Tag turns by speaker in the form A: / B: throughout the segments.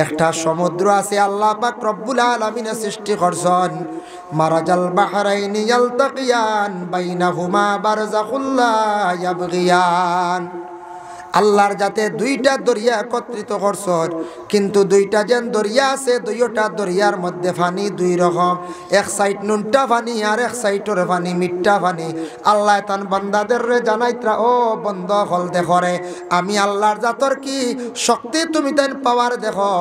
A: একটা সমুদ্র আছে আল্লাহ পাক রব্বুল আলামিন সৃষ্টি করছেন। মারাজাল বাহরাইনি ইয়ালতাকিয়ান বাইনাহুমা বারযাখুল লা ইয়াবগিয়ান। আল্লাহর যাতে দুইটা দরিয়া একত্রিত করছেন, কিন্তু দুইটা যেন দরিয়া আছে, দুইটা দরিয়ার মধ্যে পানি দুই রকম, এক সাইড নুনটা পানি আর এক সাইডের পানি মিঠা পানি। আল্লাহ তান বান্দাদের জানাইত্রা, ও বন্ধ হল দেখো রে, আমি আল্লাহর জাতর কি শক্তি তুমি তাই পাওয়ার দেখো।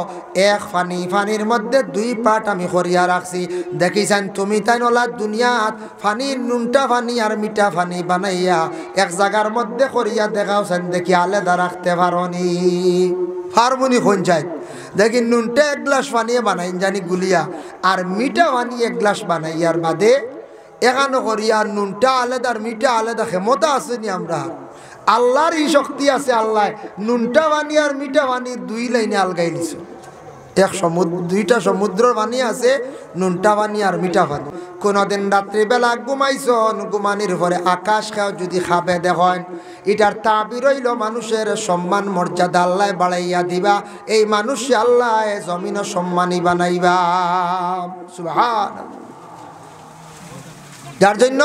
A: এক পানির মধ্যে দুই পাট আমি করিয়া রাখছি, দেখিছেন তুমি তাই ওলা দুনিয়াত পানির নুনটা পানি আর মিঠা পানি বানাইয়া এক জায়গার মধ্যে করিয়া দেখাওছেন, দেখি আলাদা রাখতে পারোনি? হারমোনি কোন যায় দেখি নুনটা এক গ্লাস পানি বানাই জানি গুলিয়া, আর মিঠা পানি এক গ্লাস বানাইয়ার বাদে এখানে করিয়া নুনটা আলাদা আর মিঠা আলাদা ক্ষমতা আসেনি আমরা? আল্লাহর এই শক্তি আছে, আল্লাহ নুনটা পানি আর মিঠা পানি দুই লাইনে আলগাই দিছে। এক সমুদ্র, দুইটা সমুদ্রের পানি আছে, নুনটা পানি আর মিঠা পানি। কোনোদিন রাত্রিবেলা ঘুমাইছন, ঘুমানির পরে আকাশ খাও যদি খাবে দেখেন, এটার তাবির হইল মানুষের সম্মান মর্যাদা আল্লাহ বাড়াইয়া দিবা, এই মানুষ আল্লাহ জমিন সম্মানী বানাইবা। সুবহানাল্লাহ। যার জন্য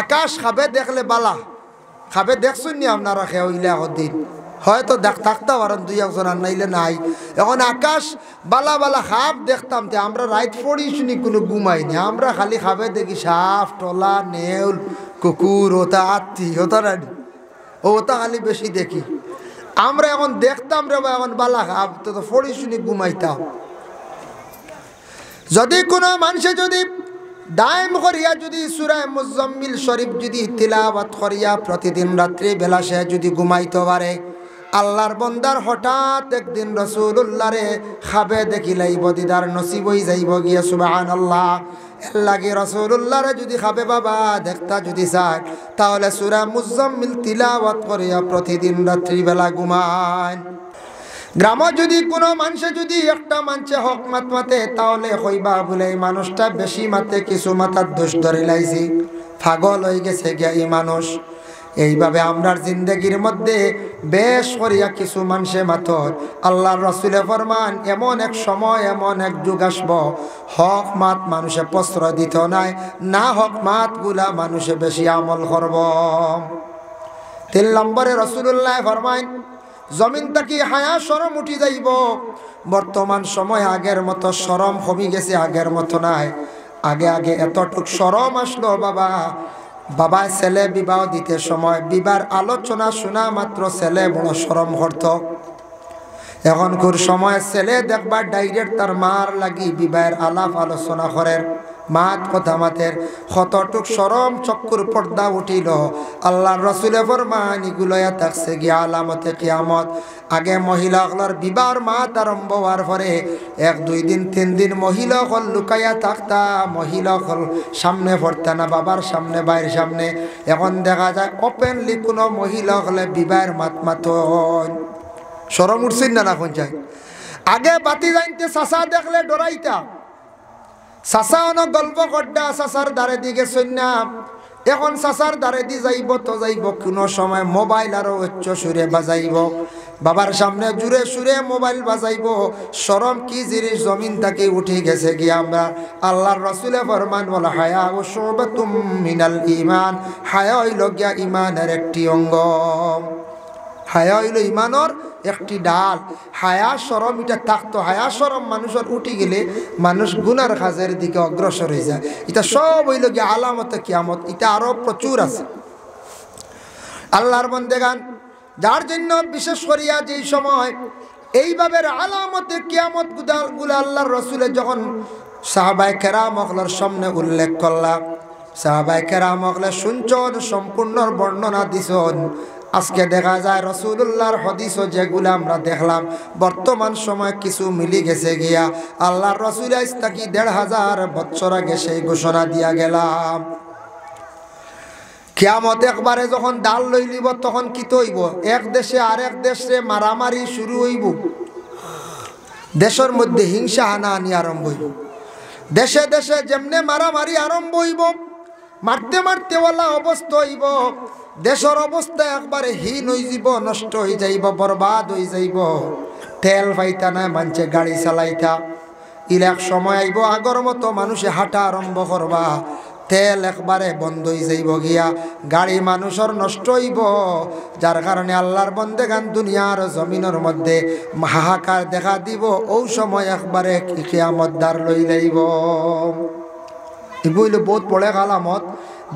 A: আকাশ খাবে দেখলে বালা, খাবে দেখছুন নি আপনারা খেয়ে দিন হয়তো থাকতে পারেন দুই একজন, আর নাইলে নাই। এখন আকাশ বালা বালা খাপ দেখতাম, তে আমরা রাইত পড়ি শুনি কোনো ঘুমাইনি, আমরা খালি খাবে দেখি সাপ টলা নেউল কুকুর ওটা আত্মি ওটা রানি ওটা খালি বেশি দেখি আমরা। এখন দেখতাম রে বা এখন বালা খাপ তো পড়ি শুনি ঘুমাইতাম। যদি কোনো মানুষে যদি দাইম করিয়া যদি সূরা মুজাম্মিল শরীফ যদি তিলাওয়াত করিয়া প্রতিদিন রাত্রি বেলা সে যদি ঘুমাইতে পারে, আল্লাহর বন্দার হঠাৎ একদিন রাসূলুল্লাহ রে খাবে দেখিলাইব, দিদার নসিব হই যাইব গিয়া। সুবহানাল্লাহ। এর লাগে রাসূলুল্লাহ রে যদি খাবে বাবা দেখতা যদি চায়, তাহলে সূরা মুজাম্মিল তিলাওয়াত করিয়া প্রতিদিন রাত্রি বেলা ঘুমায়। গ্রামে যদি কোনো মানুষে যদি একটা মানুষে হক মাতে, তাহলে হইবা বলে এই মানুষটা বেশি মাতে, কিছু মাথার দোষ ধরে লাইছি, পাগল হয়ে গেছে গিয়া এই মানুষ। এইভাবে আমরার জিন্দগির মধ্যে বেশ করিয়া কিছু মানুষে মাতর। আল্লাহর রাসূলে ফরমান, এমন এক সময় এমন এক যুগ আসব, হক মাত মানুষে প্রশ্রয় দিত নাই, না হক মাত গুলা মানুষে বেশি আমল করব। 3 নম্বরে রাসূলুল্লাহ ফরমান, জমিন থেকে হায়া শরম উঠি যাইব। বর্তমান সময় আগের মতো শরম কমে গেছে, আগের মতো নাই। আগে এতটুক শরম আসলো বাবা, বাবায় ছেলে বিবাহ দিতে সময় বিবাহ আলোচনা শোনা মাত্র ছেলে বড় শরম করত। এখনকার সময় ছেলে দেখবার ডাইরেক্ট তার মার লাগি বিবাহের আলাপ আলোচনা করেন, মাত কথা মাতের কতটুক শরম চক্ষুর পর্দা উঠিল। আল্লাহর রাসূলে ফরমান, এগুলোয়া থাকছে গিয়া আলামতে কিয়ামত। আগে মহিলাগুলোর বিবাহর মাত আরম্ভ হওয়ার পরে 1 2 দিন 3 দিন মহিলা হল লুকাইয়া থাকতা, মহিলা হল সামনে পড়তে না, বাবার সামনে বাইরের সামনে। এখন দেখা যায় ওপেনলি কোনো মহিলা হলে বিবাহের মাত শরম উঠছেন না এখন যায়। আগে বাতি যাইতে চাচা দেখলে ডরাইতা, চাচা অনেক গল্প করতা, চাচার দ্বারে দিকে সৈন্য। এখন চাচার দ্বারে দি যাইব তো যাইব, কোনো সময় মোবাইল আরো উচ্চ সুরে বাজাইব, বাবার সামনে জুড়ে সুরে মোবাইল বাজাইব। শরম কি জিনিস জমিন থেকে উঠে গেছে কি আমরা। আল্লাহর রাসূলে ফরমান, ওয়াল হায়া শুবাতুম মিনাল ঈমান, হায়া হইল গিয়া ঈমানের একটি অঙ্গ, হায়া হইল ঈমানের একটি ডাল। হায়া শরম এটা থাকতো, হায়া শরম মানুষের উঠে গেলে মানুষ গুনার কাজের দিকে অগ্রসর হয়ে যায়। এটা সব হইল গিয়ে আলামতে কিয়ামত, এটা আরো প্রচুর আছে আল্লাহর বন্দেগান। যার জন্য বিশেষ করিয়া যেই সময় এইভাবে আলামতে কিয়ামত গুলো আল্লাহর রাসূলে যখন সাহাবায়ে কেরাম হকলের সামনে উল্লেখ করলাম, সাহাবায়ে কেরাম হকলে শুনছন, সম্পূর্ণ বর্ণনা দিছন। আজকে দেখা যায় রাসূলুল্লাহর হাদিসও যেগুলো আমরা দেখলাম বর্তমান সময় কিছু মিলি গেছে গিয়া। আল্লাহর রাসূল আজ থেকে ১৫০০ বছর আগে সেই ঘোষণা দিয়া গেলাম, কিয়ামত একবারে যখন ডাল লই লিব তখন কি হইব, এক দেশে আরেক দেশে মারামারি শুরু হইব, দেশের মধ্যে হিংসা হানাহানি আরম্ভ হইব, দেশে দেশে যেমনে মারামারি আরম্ভ হইব, মারতে মারতে ওলা অবস্থা হইব, দেশের অবস্থা একবারে হীন হয়ে যাব, নষ্ট হয়ে যাইব, বরবাদ হয়ে যাইব। তেল পাইতা না মানছে গাড়ি চালাইতা ইলাক সময় আইব আগর মতো মানুষে হাঁটা আরম্ভ করবা তেল একবারে বন্ধ হয়ে যাইব গিয়া গাড়ি মানুষের নষ্ট হইব যার কারণে আল্লাহর বন্দেগান দুনিয়ার জমিনের মধ্যে হাহাকার দেখা দিব ওই সময় একবারে কিয়ামত দ্বার লই লাইব এগুলো বহুত বড় আলামত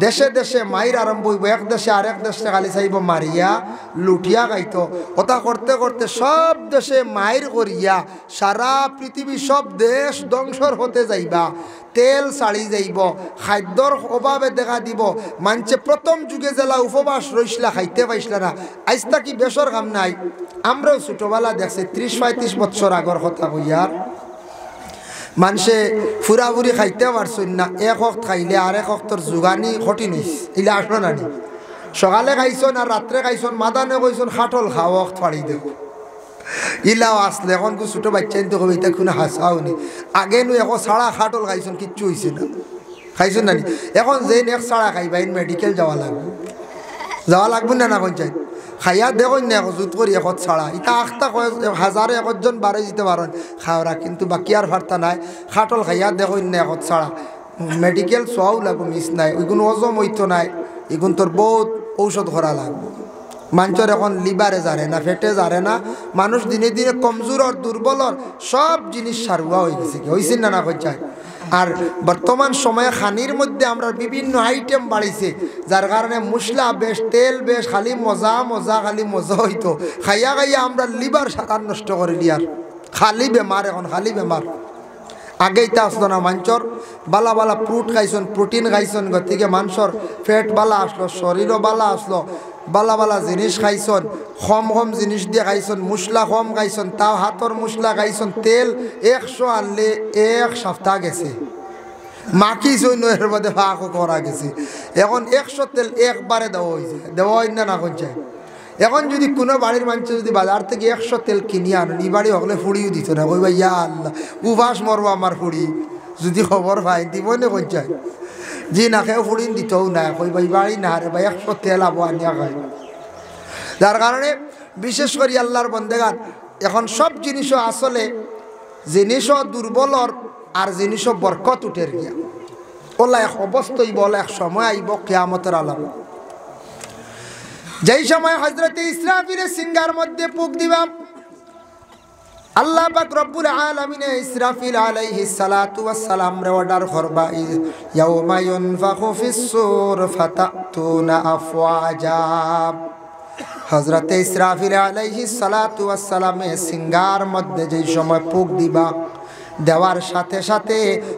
A: দেশে দেশে মাইর আরম্ভ হইব এক দেশে আরেক দেশে খালি চাইব মারিয়া লুটিয়া খাইতো ওটা করতে করতে সব দেশে মাইর করিয়া সারা পৃথিবী সব দেশ ধ্বংসর হতে যাইবা তেল ছাড়ি যাইব খাদ্যর অভাবে দেখা দিব মানছে প্রথম যুগে জেলা উপবাস রইসলা খাইতে পাইসলা না আজ তাকি বেসর কাম নাই আমরাও ছোটবেলা দেখছি 30-35 বছর আগর কথা কইয়ার মানুষে ফুরাফুরি খাইতে পারছেন না এক হক্ত খাইলে আর এক হক্তর যোগানি কঠিন হয়েছে এলে আসলো না নি সকালে খাইছন আর রাত্রে খাইছন মাদানে কইছন খাটল খাও হক্ত ফাড়ি দেব ইলাও আসলে এখন কু ছোটো বাচ্চা নিতে কবি এটা কোনো হাসাও নি আগে নু এখন ছাড়া খাটল খাইছন কিচ্ছু হয়েছে না খাইছন না নি এখন যে নেক্সট ছাড়া খাইবা মেডিকেল যাওয়া লাগবে না পঞ্চায়েত খাইয়া দেখুন না জুত করি এখন ছাড়া ইটা আখটা হাজারে একজন বারে যেতে পারেন খাওয়া কিন্তু বাকি আর ভার্তা নাই খাটল খাইয়া দেখুন না এখন ছাড়া মেডিকেল চোয়াও লাগবো মিস নাই ওইগুলো হজম হইতো নাই এগুন তোর বহুত ঔষধ করা লাগবে মানুষের এখন লিভারে যারে না ফেটে যারে না মানুষ দিনে দিনে কমজোর আর দুর্বলর সব জিনিস সারুয়া হয়ে গেছে হয়েছে না পঞ্চায়েত আর বর্তমান সময়ে খানির মধ্যে আমরা বিভিন্ন আইটেম বাড়িছে যার কারণে মশলা বেশ তেল বেশ খালি মজা খালি মজা হইতো খাইয়া খাইয়া আমরা লিভার সাকার নষ্ট করে দিয়ার খালি বেমার এখন খালি বেমার আগেই তা আসলো না মানুষের বালা বালা ফ্রুট খাইছন প্রোটিন খাইছন গতিকে মানুষের ফ্যাট বালা আসলো শরীরও বালা আসলো বালা বালা জিনিস খাইছন কম জিনিস দিয়ে খাইছন মশলা কম খাইছন তাও হাতর মশলা খাইছন তেল 100 আনলে এক সপ্তাহ গেছে মাকি এর মধ্যে ভাগও করা গেছে এখন 100 তেল একবারে দেওয়া হয়েছে দেওয়া হয় না কোন চাই এখন যদি কোনো বাড়ির মানুষ যদি বাজার থেকে 100 তেল কিনে আনেন এই বাড়ি হলে ফুড়িও দিত না কই ভাই ইয়া আল্লাহ উভাস মরবো আমার ফুড়ি যদি খবর পাই দিব না কোন চাই জি না খেয়ে ফুড়িন দিতেও না কই ভাই বাড়ি না রে ভাই 100 তেল আবো আনিয়া খাই যার কারণে বিশেষ করে আল্লাহর বন্দেগান এখন সব জিনিসও আসলে জিনিসও দুর্বলর আর জিনিসও বরকত উঠে গিয়া ওলা এক অবস্থাই বলে এক সময় আইব কিয়ামতের আলাম যেই সময় হযরতে ইসরাফিলের সিংহার মধ্যে ফুঁক দিবা আল্লাহ পাক রব্বুল আলামিন ইসরাফিল আলাইহিস সালাতু ওয়াস সালাম রে অর্ডার করবা ইয়াউমা ইউনফাখু ফিস সূর ফাতাতুনা আফওয়াজা হযরতে ইসরাফিল আলাইহিস সালাতু ওয়াস সালামের সিংহার মধ্যে যেই সময় ফুঁক দিবা দেওয়ার সাথে সাথে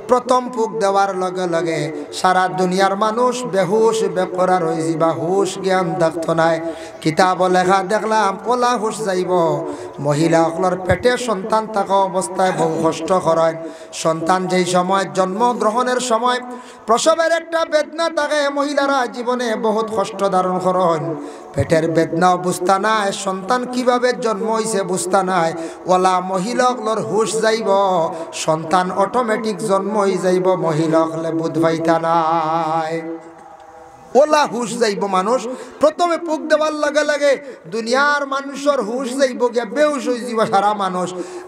A: প্রথম ফুঁক দেওয়ার লগে লগে সারা দুনিয়ার মানুষ বেহুশ বেকরার হয়ে যাবা হুশ জ্ঞান দেখতো নাই কিতাব লেখা দেখলাম ওলা হুশ যাইব মহিলা সকলের পেটে সন্তান থাকা অবস্থায় বহু কষ্ট করেন সন্তান যেই সময় জন্মগ্রহণের সময় প্রসবের একটা বেদনা থাকে মহিলারা জীবনে বহুত কষ্ট ধারণ করেন পেটের বেদনাও বুঝতা নাই সন্তান কিভাবে জন্ম হইছে বুঝতা নাই ওলা মহিলাগুলোর হুশ যাইব সন্তান অটোমেটিক জন্ম হয়ে যাইব মহিলাগুলো বুধ পাইতা নাই ওলা হুশ যাইব মানুষ প্রথমে ফুঁক দেওয়ার লগে লগে দুনিয়ার মানুষের হুশ যাইব গিয়া বেহুশ হয়ে যাব সারা মানুষ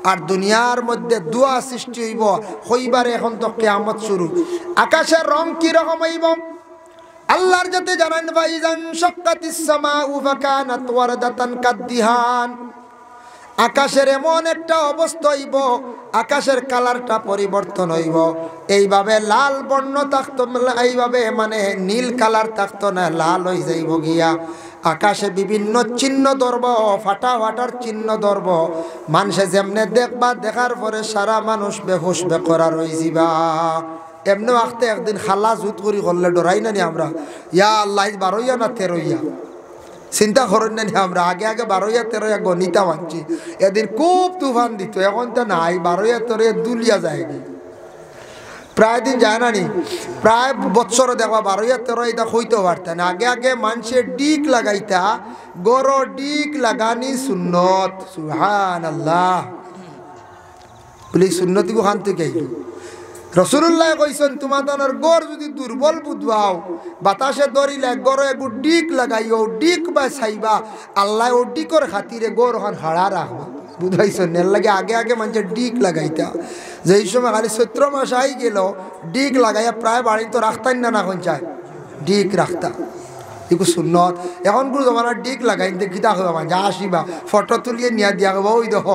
A: আর দুনিয়ার মধ্যে দুয়া সৃষ্টি হইব হইবারে এখন তো কিয়ামত শুরু আকাশের রং কি রকম হইব আল্লাহর যাতে জানান ভাইজান শাক্কাতিস সামাউ ফাকানাত ওয়ারদাতান কাদ্দিহান আকাশের এমন একটা অবস্থা হইব আকাশের কালারটা পরিবর্তন হইব এইভাবে লাল বর্ণ থাকতো এইভাবে মানে নীল কালার থাকতো না লাল হয়ে যাইব গিয়া আকাশে বিভিন্ন চিহ্ন ধরব ফাটার চিহ্ন ধরব মানুষে যেমনে দেখবা দেখার পরে সারা মানুষ বেহুশ বেকরার হয়ে যাবা এমনি আখতে একদিন খালা জুত করি করলে ডরাই না নি আমরা ইয়া আল্লাহ 12 না 13 চিন্তা করেন না আমরা আগে 12-13 গণিতা মানছি এদিন খুব তুফান দিত এখন তো নাই 12-13 দুলিয়া যায় প্রায় দিন যায় না নি প্রায় বছর দেখবা 12-13 এটা হইতে পারতেন আগে মানুষের ডিক লাগাইতা গরো ডিক লাগানি সুন্নত সুবহানাল্লাহ বলি সুন্নতি কোখান থেকে আইলো রাসূলুল্লাহ কইছেন তোমাদের গর যদি দুর্বল বুঝাও বাতাসে দরিলে গরে গু ডিক লাগাইও ডিক বা ছাইবা আল্লাহ ও ডিকর খাতিরে গর হন হাড়া রাখবা বুঝাইছেন এর লাগে আগে আগে মানুষের ডিক লাগাইতা যেই সময় খালি চৈত্র মাস আই গেল ডিক লাগাইয়া প্রায় বাড়ি তো রাখতাই না এখন চায় ডিক রাখতা এগুলো সুন্নত এখন গুলো জমানার ডিক লাগাই গীতা হবা মানে যা আসিবা ফটো তুলিয়ে নিয়ে দিয়া হবো ওই দেখ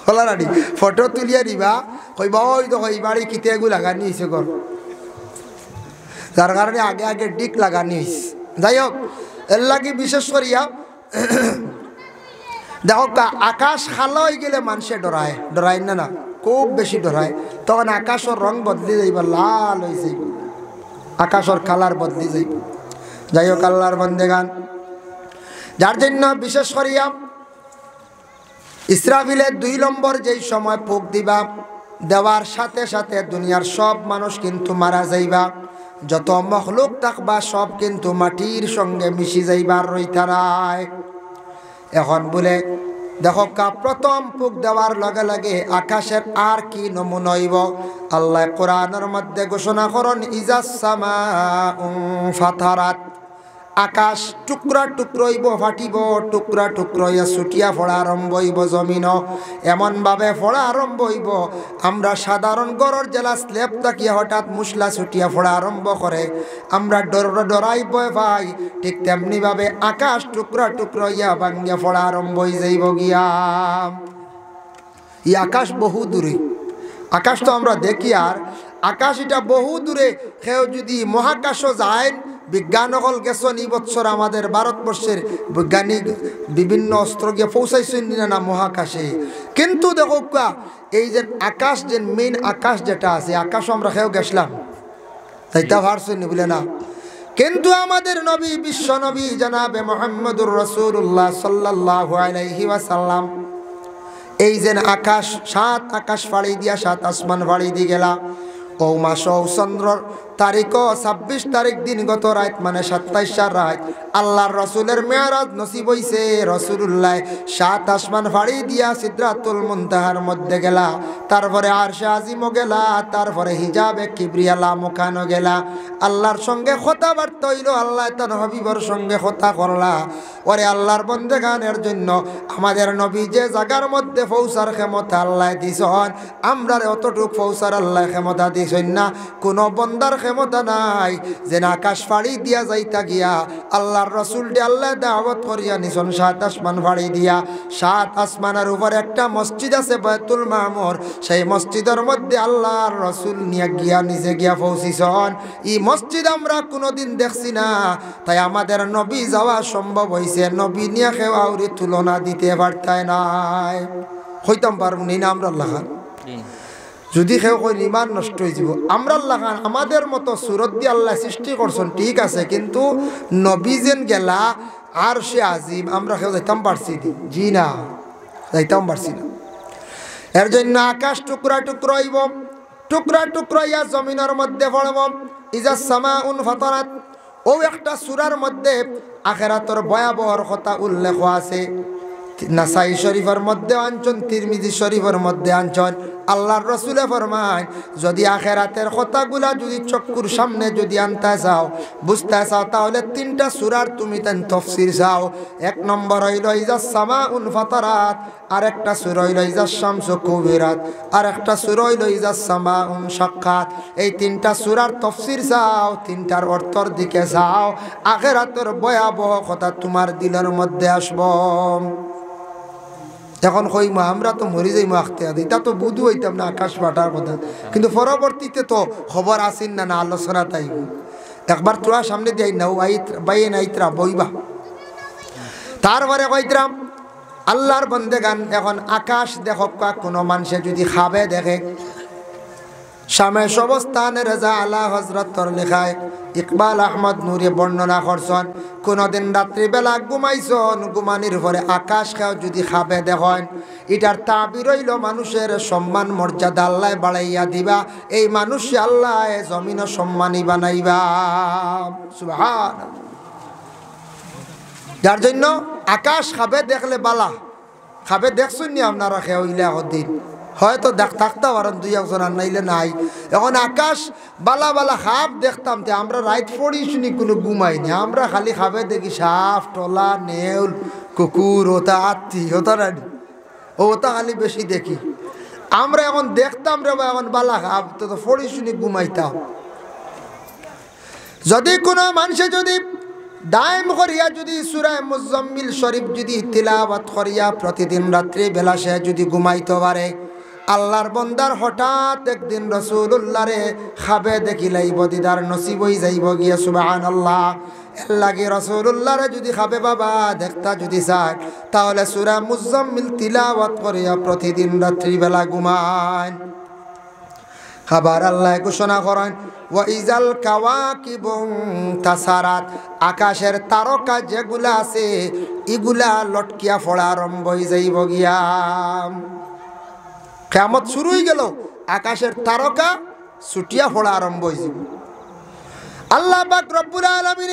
A: হলা রাডি ফটো তুলিয়ে দিবা কইবা ওই দেখ এই বাড়ি কিতে এগুলো লাগানি হয়েছে গর যার কারণে আগে আগে ডিক লাগানি হয়েছে যাই হোক এর লাগে বিশেষ করিয়া দেখো আকাশ খালো হয়ে গেলে মানুষে ডরায় না খুব বেশি ডরায় তখন আকাশের রং বদলে যাইব লাল হয়ে যাইব আকাশের কালার বদলে যাইব যাই হোক আল্লাহর বান্দেগান যার জন্য বিশেষ করিয়া ইসরাফিলের 2 নম্বর যেই সময় ফুক দিবা দেওয়ার সাথে সাথে দুনিয়ার সব মানুষ কিন্তু মারা যাইবা যত মখলুক থাকবা সব কিন্তু মাটির সঙ্গে মিশি যাইবার রইতারায় এখন বলে দেখো প্রথম ফুক দেওয়ার লগে লগে আকাশের আর কি নমুনা হইব আল্লাহ কোরআনের মধ্যে ঘোষণা করেন ইজাস সামাউ ফাতারাত আকাশ টুকরা টুকরো হইব ফাটিব টুকরা টুকরো হইয়া ছুটিয়া ফোড়া আরম্ভ হইব জমিন এমনভাবে ফোড়া আরম্ভ হইব আমরা সাধারণ গড়ের জেলা স্লেব তাকিয়া হঠাৎ মুসলা ছুটিয়া ফোড়া আরম্ভ করে আমরা ডরাই ভয় পাই ঠিক তেমনিভাবে আকাশ টুকরা টুকরো হইয়া ভাঙ্গিয়া ফোড়া আরম্ভ হয়ে যাইব গিয়া এই আকাশ বহু দূরে আকাশ তো আমরা দেখি আর আকাশ এটা বহু দূরে কেউ যদি মহাকাশও যায় বিজ্ঞান হল গেছেন এই বছর আমাদের ভারতবর্ষের বৈজ্ঞানিক বিভিন্ন অস্ত্র গিয়ে পৌঁছাইছেন না মহাকাশে কিন্তু দেখো এই যে আকাশ যে মেইন আকাশ যেটা আছে আকাশ আমরা কেউ গেছিলাম তাই তা ভারছেন বলে না কিন্তু আমাদের নবী বিশ্ব নবী জনাবে মুহাম্মদুর রাসূলুল্লাহ সাল্লাল্লাহু আলাইহি ওয়াসাল্লাম এই যে আকাশ 7 আকাশ ফাড়ি দিয়া 7 আসমান ফাড়ি দিয়ে গেলা ও মাস চন্দ্র তারিখ 26 তারিখ দিন গত রাত মানে 27 রাত আল্লাহর রসুলের মেরাজ নসিব হইছে রসুলুল্লাহ 7 আসমান ফাড়ি দিয়া সিদরাতুল মুনতাহার মধ্যে গেলা তারপরে আরশে আজিম গেলা তারপরে হিজাবে কিবরিয়ালা মুখানো গেলা আল্লাহর সঙ্গে কথাবার্তা হইল আল্লাহ তার হাবিবের সঙ্গে কথা করলা ওরে আল্লাহর বন্দেগানের জন্য আমাদের নবী যে জায়গার মধ্যে পৌঁছার ক্ষমতা আল্লাহ দিছেন আমরা অতটুক পৌঁছার আল্লাহ ক্ষমতা দিছেন না কোনো বন্দার ক্ষমতা নাই যে আকাশ ফাড়ি দিয়া যাইতা গিয়া আল্লাহর রসুল ডে আল্লাহ দাওয়াত করিয়া নিছন 7 আসমান ফাড়ি দিয়া 7 আসমানের উপর একটা মসজিদ আছে বাইতুল মামুর সেই মসজিদের মধ্যে আল্লাহর রসুল নিয়ে গিয়া নিজে গিয়া পৌঁছিছন এই মসজিদ আমরা কোনোদিন দেখছি না তাই আমাদের নবী যাওয়া সম্ভব হয়েছে নবী নিয়ে কেউ আউরি তুলনা দিতে পারতায় নাই হইতাম পারবো না আমরা আল্লাহ যদি কেউ কই ইমান নষ্ট হয়ে যাব আমরা আল্লাহ আমাদের মতো সুরত দিয়ে আল্লাহ সৃষ্টি করছেন ঠিক আছে কিন্তু নবী যেন গেলা আর সে আজিম আমরা কেউ যাইতাম পারছি জি না যাইতাম পারছি না এর জন্য আকাশ টুকরা টুকরা হইব টুকরা টুকরা ইয়া জমিনের মধ্যে পড়ব ইজা সামাউন ফাতারাত ও একটা সূরার মধ্যে আখিরাতের ভয়াবহর কথা উল্লেখ আছে নাসাই শরীফের মধ্যে আনছেন তিরমিজি শরীফের মধ্যে আনছেন আল্লাহর রসুলে ফরমায় যদি আখিরাতের কথাগুলা যদি চক্ষুর সামনে যদি আনতে চাও বুঝতে চাও তাহলে 3টা সূরার তুমি তেন তাফসীর চাও 1 নম্বর হইল ইজাস সামাউন ফাতারাত আর একটা সূরা হইল ইজাস শামসু কুবিরাত আর একটা সূরা হইল ইজাস সামাউন শাক্কাত এই 3টা সূরার তাফসীর চাও 3টার অর্থের দিকে চাও আখিরাতের ভয়াবহ কথা তোমার দিলের মধ্যে আসবে এখন কইমা আমরা তো মরি যাইমা আখতে আদি তা তো বুঝু হইতাম না আকাশ ফাটার কথা কিন্তু পরবর্তীতে তো খবর আসেন না না আলোচনা তাই একবার তোরা সামনে দিয়ে নাও বাইয়ে নাইতরা বইবা তারপরে কইতরাম আল্লাহর বন্দেগান এখন আকাশ দেখো কোনো মানুষে যদি খাবে দেখে শামে সবস্থানের রেজা আলা হজরতর লেখায় ইকবাল আহমদ নুরে বর্ণনা করছেন কোনদিন রাত্রিবেলা ঘুমাইছন ঘুমানির পরে আকাশ খাও যদি খাবে দেখেন এটার তাবির হইল মানুষের সম্মান মর্যাদা আল্লাহ বাড়াইয়া দিবা এই মানুষ আল্লাহ জমিন সম্মানী বানাইবা সুবহানাল্লাহ যার জন্য আকাশ খাবে দেখলে বালা খাবে দেখছুন নি আপনারা খেয়ে দিন হয়তো থাকতে পারেন 2-1 আর নাইলে নাই এখন আকাশ বালা বালা খাপ দেখতাম তে আমরা রাত পড়ি শুনি কোনো ঘুমাইনি আমরা খালি খাবে দেখি সাপ টলা নেউল কুকুর ওটা আত্মি ওটা ও তা খালি বেশি দেখি। আমরা এখন দেখতাম রে বা এখন বালা খাব তো ফড়ি শুনি ঘুমাইতাম। যদি কোনো মানুষে যদি দায়েম করিয়া যদি সূরা মুজাম্মিল শরীফ যদি তিলাওয়াত করিয়া প্রতিদিন রাত্রি বেলা সে যদি ঘুমাইতে পারে, আল্লাহর বন্দার হঠাৎ একদিন রাসূলুল্লাহ রে খাবে দেখিলাইব দিদার নসিব হই যাইব গিয়া সুবহানাল্লাহ। এর লাগে রাসূলুল্লাহ রে যদি খাবে বাবা দেখতা যদি চায় তাহলে সূরা মুজাম্মিল তিলাওয়াত করিয়া প্রতিদিন রাত্রি বেলা ঘুমান। খাবার আল্লাহ ঘোষণা করেন ওয়াইজাল কাওয়াকিবু তাসারাত, আকাশের তারকা যেগুলা আছে এগুলা লটকিয়া ফোড়া আরম্ভ হয়ে যাইব গিয়া। কিয়ামত শুরু হয়ে গেল, আকাশের তারকা ছুটিয়া ফোড়া আরম্ভ হয়ে যাব। আল্লাহ পাক রব্বুল আলামিন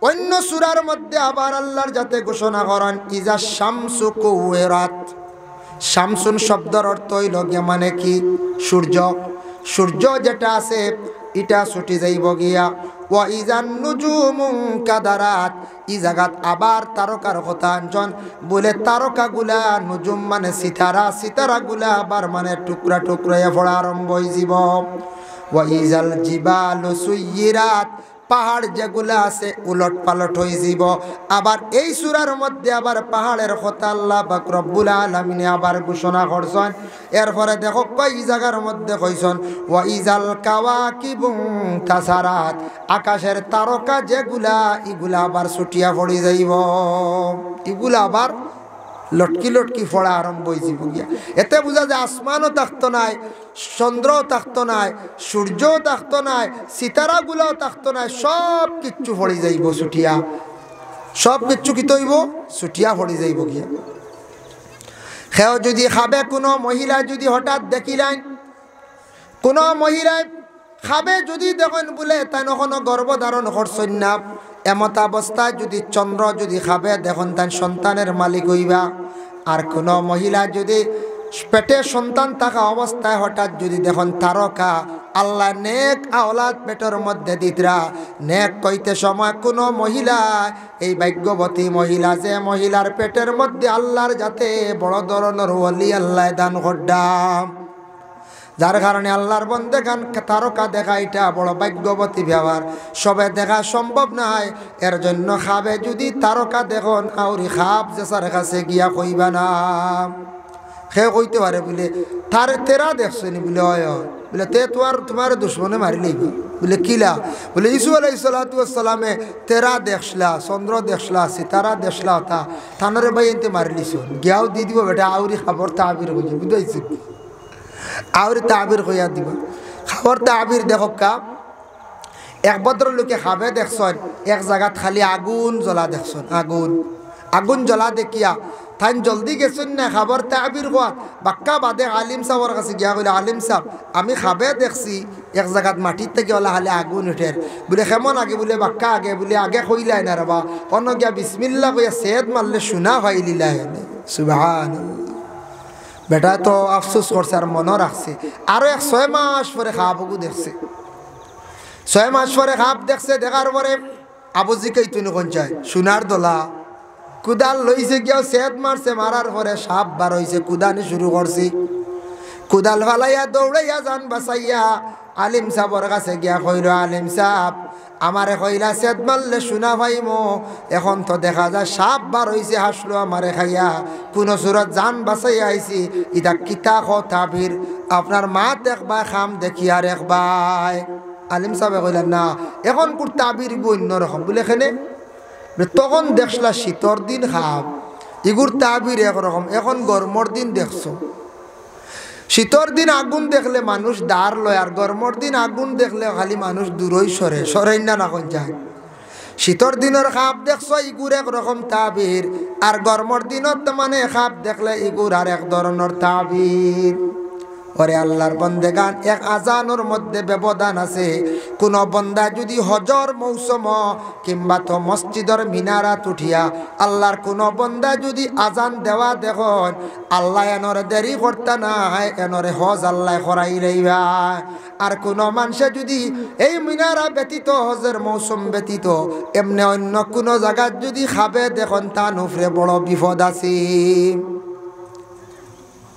A: অন্য সূরার মধ্যে আবার আল্লাহর যাতে ঘোষণা করেন ইজা শামসু কুওয়ারাত। শামসুন শব্দের অর্থ হইল গিয়া মানে কি সূর্য। সূর্য যেটা আছে এটা ছুটি যাইব গিয়া। ওয়া ইজান নুজুমু কাদারাত, এই জায়গাত আবার তারকার কথা আনছেন বলে তারকাগুলা নুজুম মানে সিতারা, সিতারাগুলা আবার মানে টুকরা টুকরা পড়া আরম্ভ হয়ে যাব। ওয়া ইজাল জিবালু সুয়িরাত, পাহাড় যেগুলা আছে উলট পালট হয়ে যাব। আবার এই সূরার মধ্যে আবার পাহাড়ের কথা আল্লাহ পাক রব্বুল আলামিন আবার ঘোষণা করছেন। এরপরে দেখো কই জায়গার মধ্যে কইছেন ওয়া ইজাল কাওয়াকিবু তাসারাত, আকাশের তারকা যেগুলা এগুলা আবার ছুটিয়া পড়ে যাইব, এগুলা আবার লটকি লটকি ফোড়া আরম্ভ হয়ে যাব গিয়া। এতে বোঝা যায় আসমানও থাকতো নাই, চন্দ্রও থাকতো নাই, সূর্যও থাকতো নাই, সিতারাগুলোও থাকতো নাই, সব কিচ্ছু পড়ে যাইব ছুটিয়া। সব কিচ্ছু কি তৈব ছুটিয়া পড়ে যাইব গিয়া। সেও যদি খাবে কোনো মহিলা যদি হঠাৎ দেখিলেন কোনো মহিলায় খাবে যদি দেখেন বলে তাই কোনো গর্ভধারণ করছেন না, এমত অবস্থায় যদি চন্দ্র যদি খাবে দেখুন তাই সন্তানের মালিক হইবা। আর কোনো মহিলা যদি পেটে সন্তান থাকা অবস্থায় হঠাৎ যদি দেখুন তারকা, আল্লাহ নেক আওলাদ পেটের মধ্যে দিতরা। নেক কইতে সময় কোনো মহিলা এই ভাগ্যবতী মহিলা যে মহিলার পেটের মধ্যে আল্লাহর যাতে বড় ধরনের ওলি আল্লাহ দান করদাম, যার কারণে আল্লাহর বন্দেগান তারকা দেখা এটা বড় ভাগ্যবতী ব্যবহার, সবে দেখা সম্ভব নয়। এর জন্য খাবে যদি তারকা দেখুন আউরি খাপ যে সার কাছে গিয়া কইবা না। সে কইতে পারে বলে তার তেরা দেখছনি বলে হয় বলে তে তোমার দুশ্মনে মারি লইব বলে কিলা বলে ইসু আলাইহিস সালাতু ওয়াস সালামে তেরা দেখলা, চন্দ্র দেখলা, সিতারা দেখলা, তা থানারে ভাই এনতে মারিলিস গিয়াও দি দিব বেটা আউরি খাবার তাবির হইছে বুঝাইছি আউরি তাবির হইয়া দিব। খাবার তাবির দেখো কা এক ভদ্রলোকে খাবে দেখছেন এক জায়গাত খালি আগুন জ্বলা দেখছেন, আগুন জ্বলা দেখিয়া তাই জলদি গেছেন না খাবার তাবির হওয়া বাক্কা বাদে আলিম সাহর কাছে গিয়া বলে আলিম সাহ আমি খাবে দেখছি এক জায়গাত মাটির থেকে ওলা হালে আগুন উঠে বলে কেমন আগে বলে বাক্কা আগে বলে আগে কইলাই না রে বা অন্য গিয়া বিসমিল্লা কইয়া সেদ মারলে শোনা হয় লিলাই সুবহানাল্লাহ। বেটা তো আফসোস করছে আর মনে রাখছে। আরো 6 মাস পরে খাবগু দেখছে, 6 মাস পরে খাপ দেখছে। দেখার পরে আবুজি কইতুনি কোন চাই সোনার দোলা কুদাল লইছে গিয়া সেদ মারছে, মারার পরে সাপ বার হইছে, কুদানি শুরু করছি। কুদাল ফালাইয়া দৌড়াইয়া যান বাঁচাইয়া আলিম সাহর কাছে গিয়া কইল আলিম সাহ আমারে কইলা সেদ মারলে শোনা পাইমো, এখন তো দেখা যায় সাপ বার হইছে হাসলো আমারে খাইয়া, কোন সুরত জান বাঁচাইয়া আইছি। ইটা কিতা তাবির আপনার মা দেখবা খাম দেখি আর একবার। আলিম সাহেব কইলেন না এখন কোন তাবির অন্যরকম বলে এখানে তখন দেখলা শীতর দিন খাব ইগুর তাবির একরকম, এখন গরমর দিন দেখছো। শীতর দিন আগুন দেখলে মানুষ দাঁড় লয়, আর গরমর দিন আগুন দেখলে খালি মানুষ দূরই সরেই না এখন যায়। শীতর দিনের খাপ দেখছো ইগুর একরকম তাবির, আর গরমর দিনত মানে খাপ দেখলে ইগুর আর এক ধরনের তাবির। ওরে আল্লাহর বন্দেগান এক আজানোর মধ্যে ব্যবধান আছে। কোন বন্দা যদি হজর মৌসুম কিংবা তো মসজিদের মিনারাত উঠিয়া আল্লাহর কোন বন্দা যদি আজান দেওয়া দেখুন আল্লাহ এনরে দেরি করতে নাই, এনরে হজ আল্লাহ করাই রইবা। আর কোন মানুষে যদি এই মিনারা ব্যতীত হজের মৌসুম ব্যতীত এমনি অন্য কোনো জায়গায় যদি খাবে দেখুন তা নুফরে বড় বিপদ আছে।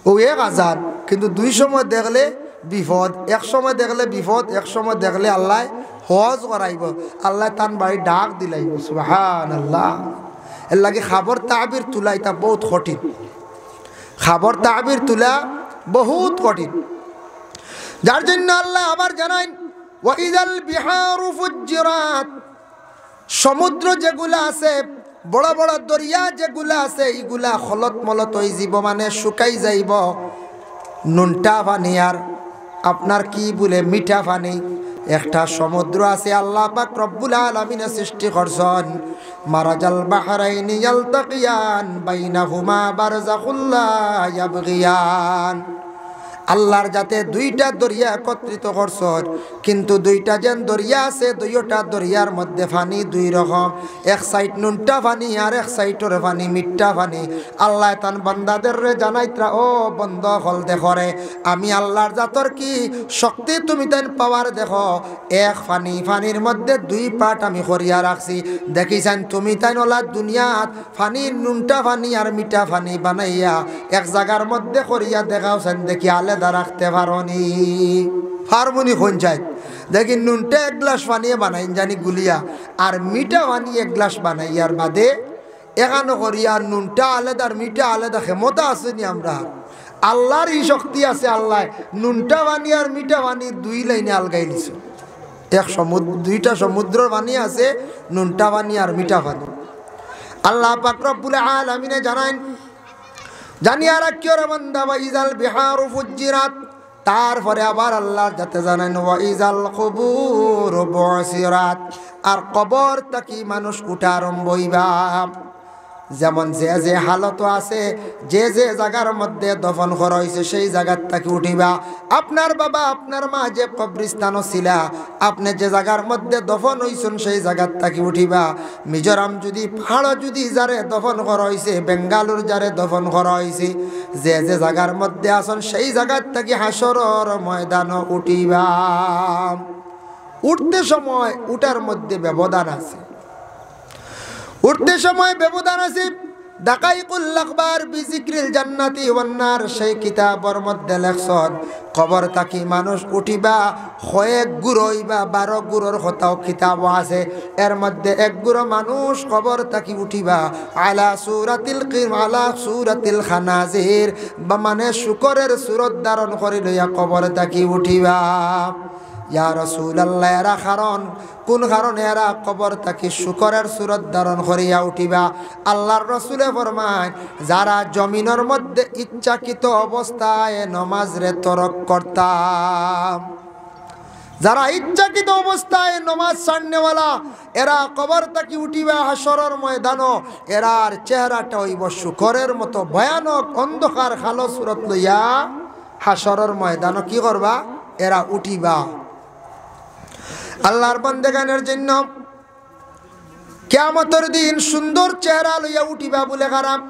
A: ও এক আজান, কিন্তু দুই সময় দেখলে বিপদ, এক সময় দেখলে বিপদ, এক সময় দেখলে আল্লাহ হজ করাইব, আল্লাহ তান বাড়ি ডাক দিলাইব। সুবহানাল্লাহ। এর লাগে খাবর তাবির তুলা এটা বহুত কঠিন, খাবর তাবির তুলা বহুত কঠিন। যার জন্য আল্লাহ আবার জানাইন ওয়াইজাল বিহারু ফুজ্জিরাত, সমুদ্র যেগুলা আছে, বড় বড় দরিয়া যেগুলা আছে, এইগুলা খলত মলত হয়ে যাব, মানে শুকাই যাইব। নুনটা পানি আর আপনার কি বলে মিঠা পানি, একটা সমুদ্র আছে আল্লাহ পাক রব্বুল আলামিন সৃষ্টি করছেন। মারাজাল বাহরাইনি ইয়ালতাকিয়ান বাইনাহুমা বারযাখুল লা ইয়াবগিয়ান। আল্লাহর যাতে দুইটা দরিয়া একত্রিত করছেন, কিন্তু দুইটা যেন দরিয়া আছে, দুইটা দরিয়ার মধ্যে পানি দুই রকম, এক সাইড নুনটা পানি আর এক সাইডের পানি মিঠা পানি। আল্লাহ তান বান্দাদের রে জানাইতরা, ও বন্ধ হল দেখো রে, আমি আল্লাহর জাতর কি শক্তি তুমি তাই পাওয়ার দেখো। এক পানি, পানির মধ্যে দুই পাট আমি করিয়া রাখছি, দেখিছেন তুমি তাই ওলা দুনিয়াত পানি নুনটা পানি আর মিঠা পানি বানাইয়া এক জায়গার মধ্যে করিয়া দেখাওছেন, দেখি আলে রাখতে পারি হারমোনি পঞ্চায়েত দেখি নুনটা এক গ্লাস পানিয়ে বানাই জানি গুলিয়া, আর মিঠা পানি এক গ্লাস বানাইয়ার বাদে এখানো করিয়া নুনটা আলাদা আর মিঠা আলাদা ক্ষমতা আসেনি আমরা। আল্লাহর এই শক্তি আছে, আল্লাহ নুনটা পানি আর মিঠা পানি দুই লাইনে আলগাই নিছে। এক সমুদ্র, দুইটা সমুদ্রের পানি আছে, নুনটা পানি আর মিঠা পানি। আল্লাহ পাক রব্বুল আলামিনে জানাইন, জানিয়া রাখিও রে বান্দা, ওয়াইজাল বিহারু ফুজ্জিরাত। তারপরে আবার আল্লাহর যাতে জানেন ওয়াইজাল কুবুর বুসিরাত, আর কবর তাকি মানুষ উঠা আরম্ভ হইবা। যেমন যে যে হালত আছে, যে যে জায়গার মধ্যে দফন করা হয়েছে সেই জায়গার তাকে উঠিবা। আপনার বাবা আপনার মা যে কবরস্থানও ছিলা, আপনি যে জায়গার মধ্যে দফন হইছেন সেই জায়গার তাকে উঠিবা। মিজোরাম যদি পাহাড় যদি যারে দফন করা হয়েছে, বেঙ্গালুর যারে দফন করা হয়েছে, যে যে জায়গার মধ্যে আসন সেই জায়গার থেকে হাসরের ময়দানও উঠিবা। উঠতে সময় উঠার মধ্যে ব্যবধান আছে, উঠতে সময় ব্যবধান আছে। দাকাইকুল আখবার বিজিক্রিল জান্নাতি ওয়ান নার, সেই কিতাবর মধ্যে লেখছেন কবর তাকি মানুষ উঠিবা কয়েক গুরু হইবা, 12 গুরুর কথাও কিতাব আছে। এর মধ্যে এক গুরু মানুষ কবর তাকি উঠিবা আলা সূরাতিল কিম, আলা সূরাতিল খানাজির, বা মানে শুকরের সূরত ধারণ করে লইয়া কবর তাকি উঠিবা। ইয়া রাসূলুল্লাহ, এরা কারণ কোন কারণে এরা কবর তাকি শুকরের সূরত ধারণ করিয়া উঠিবা? আল্লাহর রাসূলে ফরমায়, যারা জমিনের মধ্যে ইচ্ছাকৃত অবস্থায় নমাজ রে তরক করতাম, যারা ইচ্ছাকৃত অবস্থায় নমাজ ছাড়নেওয়ালা, এরা কবর তাকি উঠিবা হাসরের ময়দানও, এরার চেহারাটা হইব শুকরের মতো ভয়ানক অন্ধকার কালো সূরত লইয়া হাসরের ময়দানও কি করবা? এরা উঠিবা। আল্লাহর বান্দাগানের জন্য কিয়ামতের দিন সুন্দর চেহারা লইয়া উঠিবা বলে কারাম।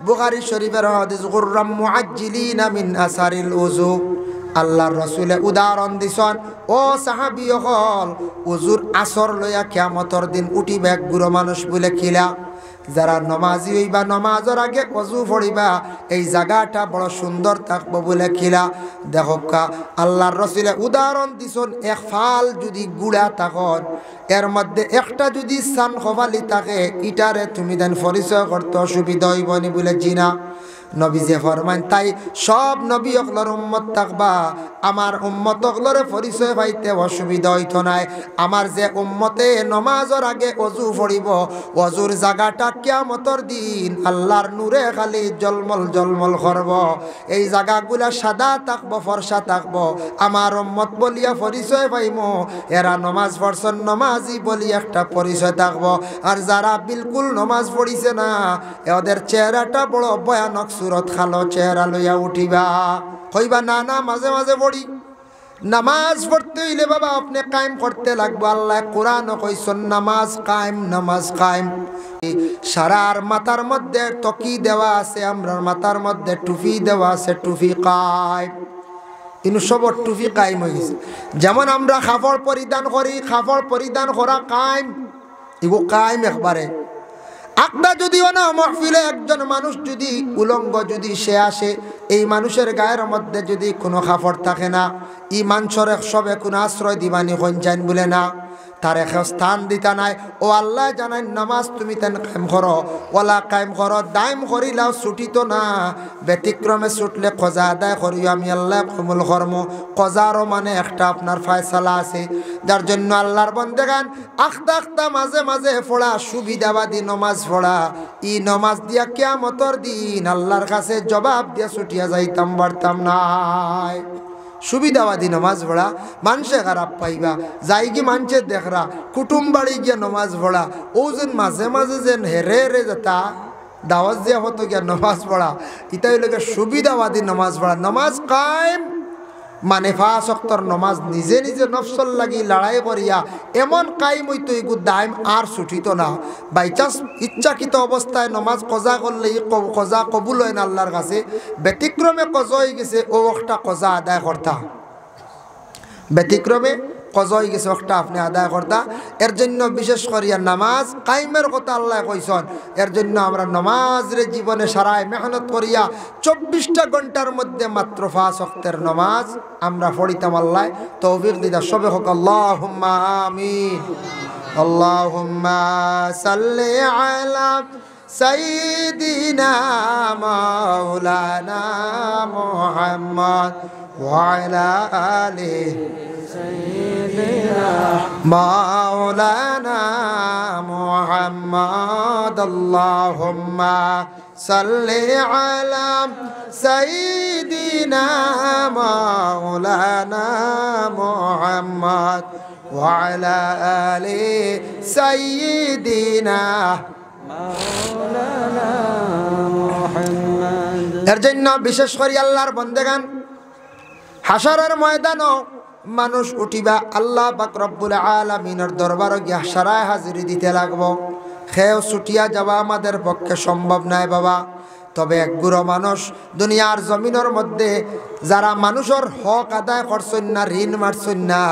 A: বুখারী শরীফের হাদিস, গুররাম মুআজ্জিলিনা মিন আসারিল উযু। আল্লাহর রাসূলে উদাহরণ দিছেন, ও সাহাবী হল উযুর আসর লইয়া কিয়ামতের দিন উঠিবা এক গুরু মানুষ বলে খিলা। যারা নমাজি হইবা, নমাজের আগে ওযু পড়িবা, এই জায়গাটা বড় সুন্দর থাকবো বলে খিলা। দেখো আল্লাহর রাসূলে উদাহরণ দিছেন, এক ফাল যদি গুড়া থাকন, এর মধ্যে একটা যদি সান খোফালি থাকে, ইটারে তুমি দেন পরিচয় করতে অসুবিধা হইব নি বলে জিনা। নবীজি ফরমান, তাই সব নবী অকলর উম্মত থাকবা, আমার উম্মত অকলরে পরিচয় পাইতে অসুবিধা হইতো নাই। আমার যে উম্মতে নমাজের আগে অজু পড়িব, অজুর জায়গাটা কিয়ামতের দিন আল্লাহর নূরে খালি জলমল জলমল করব। এই জায়গাগুলা সাদা থাকবো, ফর্সা থাকবো, আমার উম্মত বলিয়া পরিচয় পাইম। এরা নমাজ পড়ছেন, নমাজি বলি একটা পরিচয় থাকবো। আর যারা বিলকুল নমাজ পড়িছে না, ওদের চেহারাটা বড় ভয়ানক সুরত খালো চেহারা লইয়া উঠিবা। কইবা না না মাঝে মাঝে পড়ি। নামাজ পড়তে হইলে বাবা আপনি কায়েম করতে লাগবে। আল্লাহ কোরআন কইছেন নামাজ কায়েম, নামাজ কায়েম। সারার মাথার মধ্যে তকি দেওয়া আছে, আমরার মাথার মধ্যে টুপি দেওয়া আছে, টুপি কায়েম। কিন্তু সবর টুপি কায়েম হয়ে গেছে। যেমন আমরা কাপড় পরিধান করি, কাপড় পরিধান করা কায়েম, এগো কায়েম একবারে। একটা যদিও না মাহফিলে একজন মানুষ যদি উলঙ্গ যদি সে আসে, এই মানুষের গায়ের মধ্যে যদি কোনো কাপড় থাকে না, ইমান সরে সবে কোনো আশ্রয় দিবানি হঞ্চাইন বলে না, তার এক স্থান দিতা নাই। ও আল্লাহ জানাই নামাজ তুমি তেন কায়েম করো, ওলা কায়েম করো, দাইম করিলাও ছুটি তো না, ব্যতিক্রমে ছুটলে কজা আদায় করিও আমি আল্লাহ কমল কর্ম। কজারও মানে একটা আপনার ফয়সালা আছে, যার জন্য আল্লাহর বন্দেগান আখতা আখতা মাঝে মাঝে পড়া সুবিধাবাদী নমাজ পড়া, ই নমাজ দিয়া কিয়ামতের দিন আল্লাহর কাছে জবাব দিয়া ছুটিয়া যাইতাম পারতাম নাই। সুবিধাবাদী নমাজ পড়া মানুষে খারাপ পাইবা, যাই কি মানুষের দেখরা কুটুম বাড়ি গিয়া নমাজ পড়া, ও যেন মাঝে মাঝে যেন হেরে হেরে যেতা দাওয়াজ দিয়া হতো গিয়া নমাজ পড়া, ইতাই লোকের সুবিধাবাদী নমাজ পড়া। নমাজ কায়েম মানে 5 ওয়াক্তের নমাজ নিজে নিজে নফসল লাগি লড়াই করিয়া এমন কায়েম হইতো এগু দাইম আর ছুটিত না। বাইচান্স ইচ্ছাকৃত অবস্থায় নমাজ কজা করলে কজা কবুল হয় না আল্লাহর কাছে, ব্যতিক্রমে কজা হয়ে গেছে ও একটা কজা আদায় করতা, ব্যতিক্রমে কজা হয়ে গেছে একটা আপনি আদায় করতা। এর জন্য বিশেষ করিয়া নামাজ কায়েমের কথা আল্লাহ কইছেন, এর জন্য আমরা নমাজের জীবনে সারায় মেহনত করিয়া 24টা ঘন্টার মধ্যে মাত্র 5 ওয়াক্তের নমাজ আমরা পড়িতাম। আল্লাহ তৌফিক দিদা সবে হোক, আল্লাহুম্মা আমিন। আল্লাহুম্মা সাল্লি আলা সাইয়্যিদিনা মাওলানা মুহাম্মদ ওয়া আলা আলিহি মাওলানা মুহাম্মদ। আল্লাহুম্মা সাল্লি আলা সাইয়্যিদিনা মাওলানা মুহাম্মদ ওয়া আলা আলি সাইয়্যিদিনা মাওলানা মুহাম্মদ। এর জন্য বিশেষ করে আল্লাহর বান্দাগান হাশরের ময়দানও মানুষ উঠিবা আল্লাহ পাক রব্বুল আলামিনের দরবারে গিয়া সারায় হাজিরি দিতে লাগবো। খেয়েও ছুটিয়া যাওয়া আমাদের পক্ষে সম্ভব নয় বাবা। তবে একগুড়ো মানুষ দুনিয়ার জমিনের মধ্যে যারা মানুষের হক আদায় করছেন না, ঋণ মারছেন না,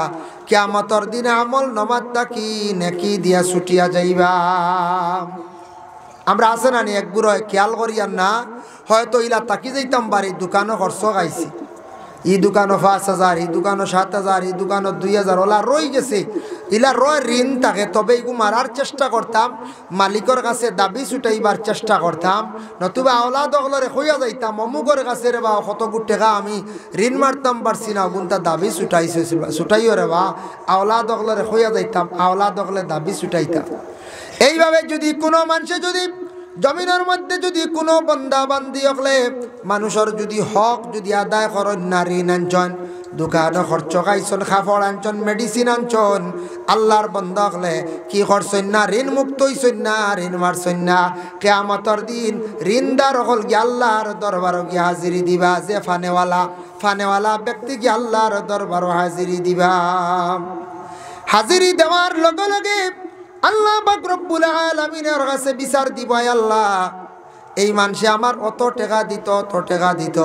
A: কিয়ামতের দিনে আমল নমাজ তাকি নেকি দিয়া ছুটিয়া যাইবা। আমরা আছে না নি একগুড়ো খেয়াল করিয়ার না, হয়তো ইলা তাকি যাইতাম বাড়ি দোকানও খরচ খাইছি, ই দোকানও 5,000, ই দোকানও 7,000, ই দোকানও 2,000 ওলা রই গেছে, ইলা রয় ঋণ থাকে। তবে এগু মারার চেষ্টা করতাম, মালিকের কাছে দাবি ছুটাইবার চেষ্টা করতাম, নতুবা আওলা দখলরে হইয়া যাইতাম অমুকের কাছে রে বা কত টাকা আমি ঋণ মারতাম পারছি না, গুনটা দাবি ছুটাইও রে বা আওলা দখলরে হইয়া যাইতাম, আওলা দখলে দাবি ছুটাইতাম। এইভাবে যদি কোনো মানুষে যদি জমিনের মধ্যে যদি কোনো বন্দা বান্দি হলে মানুষের যদি হক যদি আদায় করেন না, ঋণ আনছন, দোকানে খরচ খাইছন, খাফড় আনছন, মেডিসিন আনছন, আল্লাহর বন্দা হলে কি করছেন না, ঋণ মুক্ত হইছেন না, ঋণ মারছেন না, কিয়ামতের দিন ঋণদার হল গিয়ে আল্লাহর দরবারও গিয়ে হাজিরি দিবা। যে ফানেওয়ালা ব্যক্তি গিয়ে আল্লাহর দরবারও হাজিরি দিবা। হাজিরি দেওয়ার লগে লগে আল্লাহ পাক রব্বুল আলামিনের কাছে বিচার দিব, আল্লাহ এই মানুষে আমার অত টাকা দিত, অত টাকা দিত,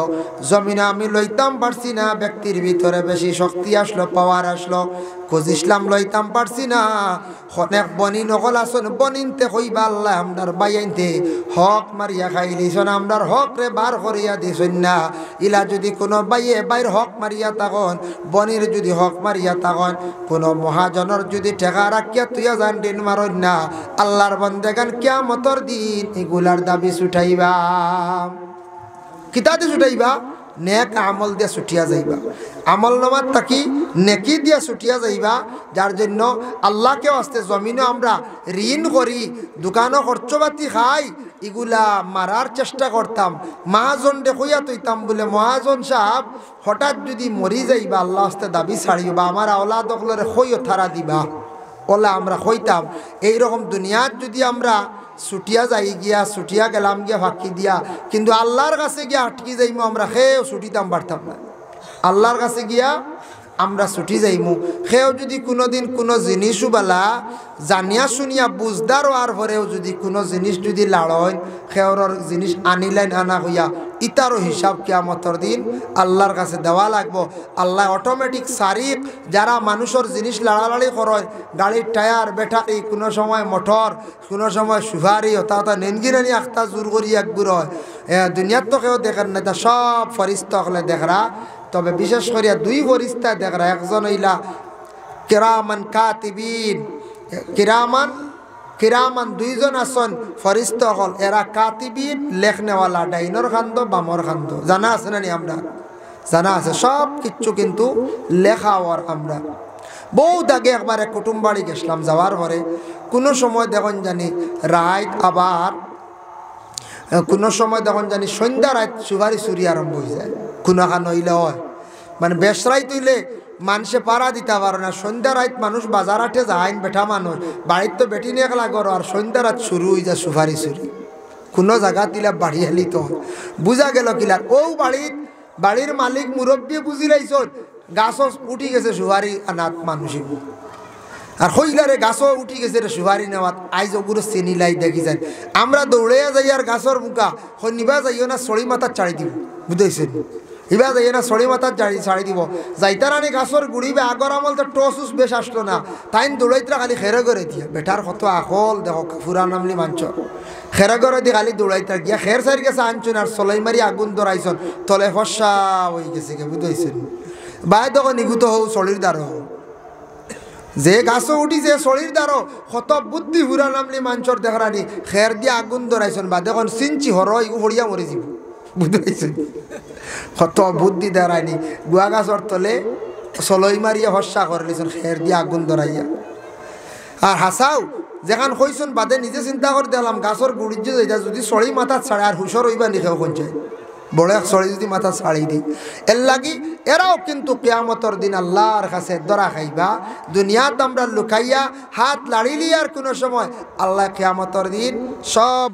A: জমিনে আমি লইতাম পারছি না, ব্যক্তির ভিতরে বেশি শক্তি আসলো, পাওয়ার আসলো, খোঁজ ইসলাম লইতাম পারছি না, অনেক বনি নকল আসন বনিনতে হইবা আল্লাহ আমরার বাইনতে হক মারিয়া খাইলিছন, আমরার হক রে বার করিয়া দিছন না। ইলা যদি কোনো বাইর হক মারিয়া থাকন, বনির যদি হক মারিয়া থাকন, কোনো মহাজনের যদি টেকা রাখিয়া তুইয়া যান ঋণ মারন না, আল্লাহর বন্দেগান কিয়ামতের দিন এগুলার দাবি ছুটাইবা। কিতাতে ছুটাইবা? নেক আমল দিয়া ছুটিয়া যাইবা, আমল নামাত তাকি নেকি দিয়া ছুটিয়া যাইবা। যার জন্য আল্লাহকে আসতে জমিনও আমরা ঋণ করি, দোকানও খরচপাতি খাই, এগুলা মারার চেষ্টা করতাম। মহাজন দেখইয়া তৈতাম বলে মহাজন সাহেব হঠাৎ যদি মরি যাইবা আল্লাহ আসতে দাবি ছাড়িবা, আমার আওলাদ দখলরে খইও থারা দিবা, ওলা আমরা খইতাম। এইরকম দুনিয়াত যদি আমরা ছুটিয়া যাই গিয়া, ছুটিয়া গেলাম গিয়া ফাঁকি দিয়া, কিন্তু আল্লাহর কাছে গিয়া আটকি যাইমু, আমরা খেয়েও ছুটিতাম পারতাম না। আল্লাহর কাছে গিয়া আমরা ছুটি যাইমু, খেয়েও যদি কোনোদিন কোনো জিনিসও বালা জানিয়া শুনিয়া বুঝদার হওয়ার পরেও যদি কোনো জিনিস যদি লাড়ন, খেয়র জিনিস আনিলেন আনা হইয়া ইতারও হিসাব কিয়ামতের দিন আল্লাহর কাছে দেওয়া লাগবো। আল্লাহ অটোমেটিক সারিক যারা মানুষের জিনিস লাড়ালাড়ি করে, গাড়ির টায়ার, ব্যাটারি, কোনো সময় মোটর, কোনো সময় সুফারি, অর্থাৎ নেনগিরানি আখতা জোর করি একগুর হয়। দুনিয়ার তো কেউ দেখেন না, তা সব ফরিস্তা হলে দেখরা। তবে বিশেষ করিয়া দুই ফরিস্তা দেখরা, একজন হইলা কিরামান কাতিবিন, কিরামান দুইজন আসন ফরিস্তা হল, এরা কাতিবিন লেখনেওয়ালা, ডাইনর খান্দ বামর খান্দ। জানা আছে না নি? আমরা জানা আছে সব কিচ্ছু, কিন্তু লেখাওয়ার আমরা বহুত আগে একবারে কুটুম বাড়ি গেছিলাম। যাওয়ার পরে কোনো সময় দেখুন জানি রাত, আবার কোনো সময় দেখুন জানি সন্ধ্যা রাত সুপারি চুরি আরম্ভ হয়ে যায়। কোনো খান হইলে হয় মানে বেসরাই তুইলে মানুষে পাড়া দিতে পারে না। সন্ধ্যা রাত মানুষ বাজার হাটে যাইন, বেঠা মানুষ বাড়ির তো বেটি নিয়ে গেলা করো, আর সন্ধ্যা রাত শুরু হয়ে যায় সুপারি চুরি। কোনো জায়গা দিলা বাড়ি হেলি তো বুঝা গেল কিলার ও বাড়ির মালিক মুরব্বী বুঝি লাইছ গাছ উঠি গেছে সুপারি আনাত মানুষই, আর হইলারে গাছও উঠি গেছে রে সুপারি নেওয়াত। আইজ ওগুলো চেনি লাই দেখি যায়। আমরা দৌড়ে যাই আর গাছর মুখা নিবা যাইও না, সড়ি মাথার চাড়ি দিব, বুঝেছেন? ইবা যাই না সড়ি মাথার ছাড়ি দিব। যাইতার আনি গাছর গুড়িবে। আগর আমল তো টসুস বেশ আসলো না, তাই দৌড়াইতরা খালি খেরে করে দিয়া। বেটার কত আকল দেখো, ফুরা নামলি মাঞ্চ খেরে করে দিয়ে খালি দৌড়াইতার গিয়া খের সাইড গেছে আনছুন, আর সলাই মারি আগুন ধরাইছন, তলে ফসা হয়ে গেছে কে, বুঝেছেন? বাই দেখো নিগুত হও সড়ির দ্বার হও, যে গাছও উঠিছে শরীর দ্বারো কত বুদ্ধি হুরা নামলি মাঞ্চর দেখরানি খের দিয়ে আগুন ধরাইছেন, বা দেখুন চিনচি হর হরিয়া মরে যাব, বুঝেছেন? কত বুদ্ধি দেখায়নি। গুয়া গাছর তলে সলই মারিয়া হস্যা করে নিছেন খের দিয়ে আগুন ধরাইয়া। আর হাসাও যেখান কইছেন বাদে নিজে চিন্তা করে দিলাম, গাছর গুড়ির যে যাইতা যদি সড়ি মাথা ছাড়ে আর হুসর হইবা নিখেও পঞ্চায়েত বড় এক সড়ি যদি মাথা ছাড়ি দিই, এর লাগি এরাও কিন্তু কিয়ামতের দিন আল্লাহর কাছে ধরা খাইবা। দুনিয়াত আমরা লুকাইয়া হাত লাড়িলি আর কোনো সময় আল্লাহ কিয়ামতের দিন সব